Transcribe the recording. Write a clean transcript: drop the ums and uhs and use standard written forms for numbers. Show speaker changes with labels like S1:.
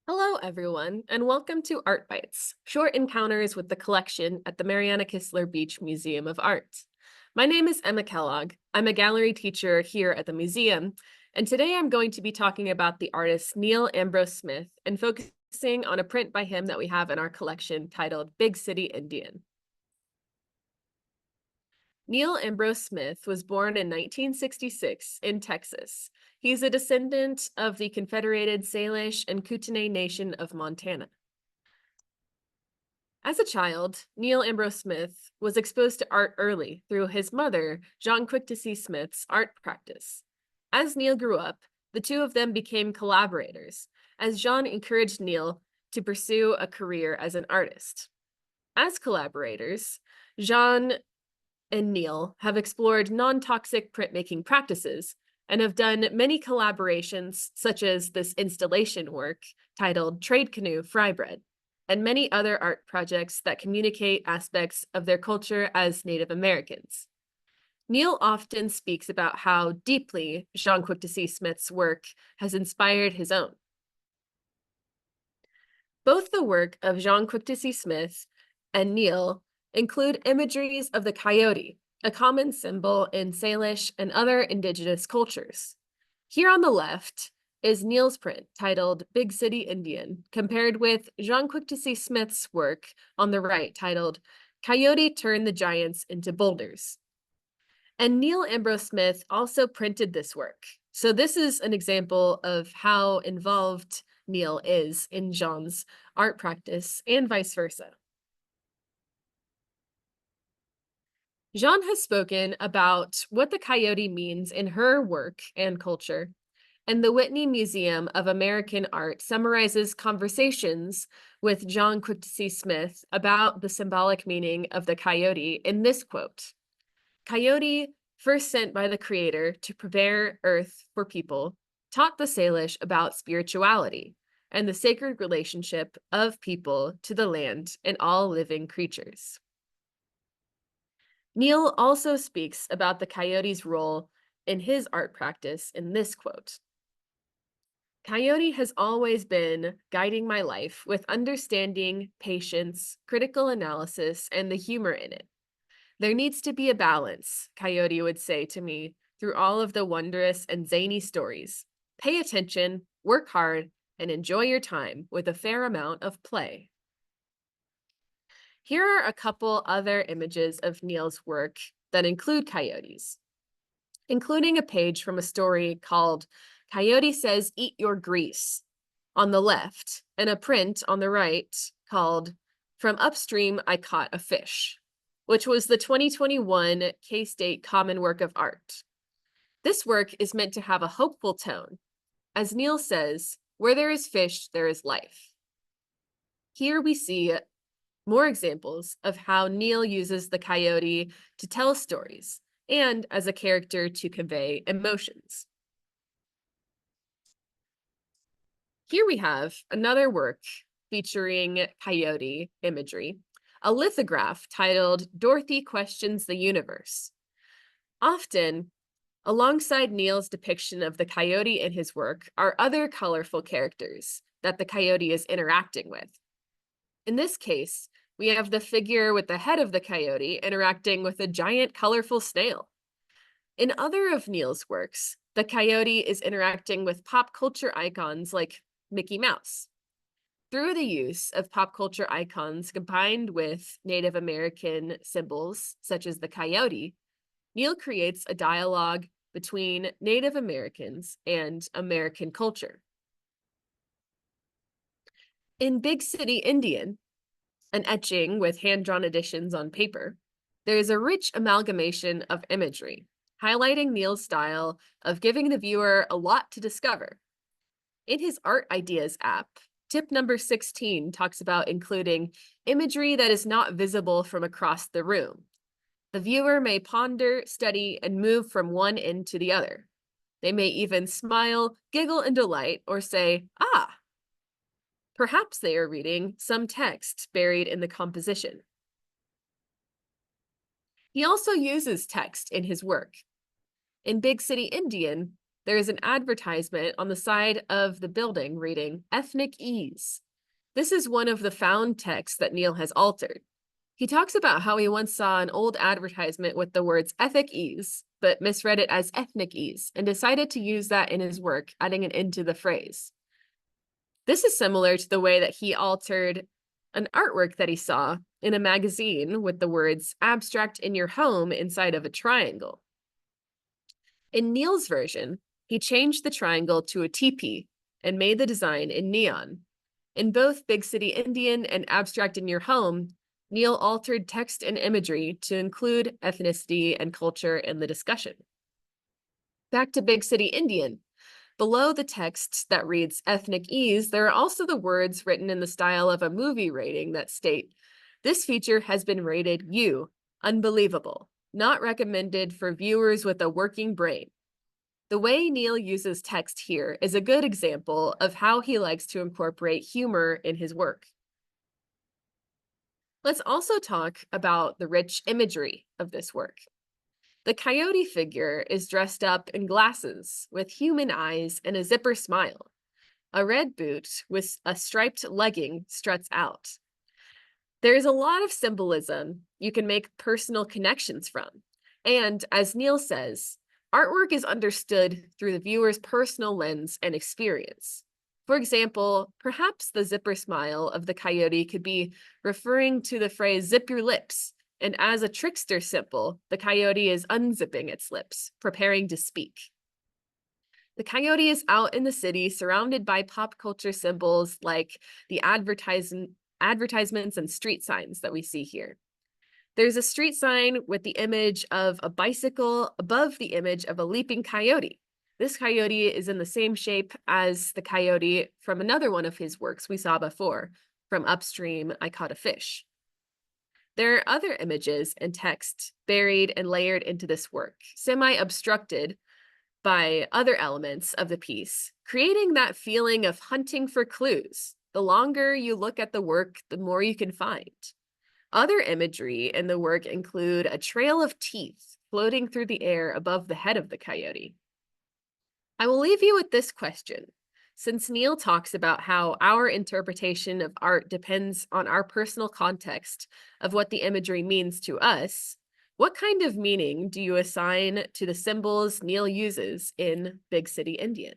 S1: Hello, everyone, and welcome to Art Bytes, short encounters with the collection at the Marianna Kistler Beach Museum of Art. My name is Emma Kellogg. I'm a gallery teacher here at the museum, and today I'm going to be talking about the artist Neal Ambrose-Smith and focusing on a print by him that we have in our collection titled Big City Indian. Neal Ambrose-Smith was born in 1966 in Texas. He's a descendant of the Confederated Salish and Kootenai Nation of Montana. As a child, Neal Ambrose-Smith was exposed to art early through his mother, Jean Quick-to-See-Smith's art practice. As Neal grew up, the two of them became collaborators, as Jean encouraged Neal to pursue a career as an artist. As collaborators, Jean and Neal have explored non-toxic printmaking practices and have done many collaborations, such as this installation work titled Trade Canoe Fry Bread, and many other art projects that communicate aspects of their culture as Native Americans. Neal often speaks about how deeply Jean Quick-to-See-Smith's work has inspired his own. Both the work of Jean Quick-to-See-Smith and Neal include imageries of the coyote, a common symbol in Salish and other indigenous cultures. Here on the left is Neal's print titled Big City Indian, compared with Jean Quick-to-See-Smith's work on the right titled Coyote Turned the Giants into Boulders. And Neal Ambrose-Smith also printed this work. So this is an example of how involved Neal is in Jean's art practice and vice versa. Jean has spoken about what the coyote means in her work and culture, and the Whitney Museum of American Art summarizes conversations with Jean Quick-to-See-Smith about the symbolic meaning of the coyote in this quote: "Coyote, first sent by the Creator to prepare earth for people, taught the Salish about spirituality and the sacred relationship of people to the land and all living creatures." Neal also speaks about the coyote's role in his art practice in this quote: "Coyote has always been guiding my life with understanding, patience, critical analysis, and the humor in it. There needs to be a balance," Coyote would say to me through all of the wondrous and zany stories. "Pay attention, work hard, and enjoy your time with a fair amount of play." Here are a couple other images of Neal's work that include coyotes, including a page from a story called Coyote Says Eat Your Grease on the left, and a print on the right called From Upstream I Caught a Fish, which was the 2021 K-State Common Work of Art. This work is meant to have a hopeful tone. As Neal says, "Where there is fish, there is life." Here we see more examples of how Neal uses the coyote to tell stories and as a character to convey emotions. Here we have another work featuring coyote imagery, a lithograph titled Dorothy Questions the Universe. Often, alongside Neal's depiction of the coyote in his work are other colorful characters that the coyote is interacting with. In this case, we have the figure with the head of the coyote interacting with a giant colorful snail. In other of Neal's works, the coyote is interacting with pop culture icons like Mickey Mouse. Through the use of pop culture icons combined with Native American symbols, such as the coyote, Neal creates a dialogue between Native Americans and American culture. In Big City Indian, an etching with hand-drawn additions on paper, there is a rich amalgamation of imagery, highlighting Neal's style of giving the viewer a lot to discover. In his Art Ideas app, tip number 16 talks about including imagery that is not visible from across the room. The viewer may ponder, study, and move from one end to the other. They may even smile, giggle in delight, or say, "Ah!" Perhaps they are reading some text buried in the composition. He also uses text in his work. In Big City Indian, there is an advertisement on the side of the building reading ethnic ease. This is one of the found texts that Neal has altered. He talks about how he once saw an old advertisement with the words ethic ease, but misread it as ethnic ease and decided to use that in his work, adding an into the phrase. This is similar to the way that he altered an artwork that he saw in a magazine with the words abstract in your home inside of a triangle. In Neal's version, he changed the triangle to a teepee and made the design in neon. In both Big City Indian and Abstract in Your Home, Neal altered text and imagery to include ethnicity and culture in the discussion. Back to Big City Indian. Below the text that reads ethnic ease, there are also the words written in the style of a movie rating that state, this feature has been rated U, unbelievable, not recommended for viewers with a working brain. The way Neal uses text here is a good example of how he likes to incorporate humor in his work. Let's also talk about the rich imagery of this work. The coyote figure is dressed up in glasses with human eyes and a zipper smile. A red boot with a striped legging struts out. There's a lot of symbolism you can make personal connections from. And as Neal says, artwork is understood through the viewer's personal lens and experience. For example, perhaps the zipper smile of the coyote could be referring to the phrase zip your lips, and as a trickster symbol, the coyote is unzipping its lips, preparing to speak. The coyote is out in the city surrounded by pop culture symbols like the advertisements and street signs that we see here. There's a street sign with the image of a bicycle above the image of a leaping coyote. This coyote is in the same shape as the coyote from another one of his works we saw before, from Upstream, I Caught a Fish. There are other images and text buried and layered into this work, semi-obstructed by other elements of the piece, creating that feeling of hunting for clues. The longer you look at the work, the more you can find. Other imagery in the work include a trail of teeth floating through the air above the head of the coyote. I will leave you with this question. Since Neal talks about how our interpretation of art depends on our personal context of what the imagery means to us, what kind of meaning do you assign to the symbols Neal uses in Big City Indian?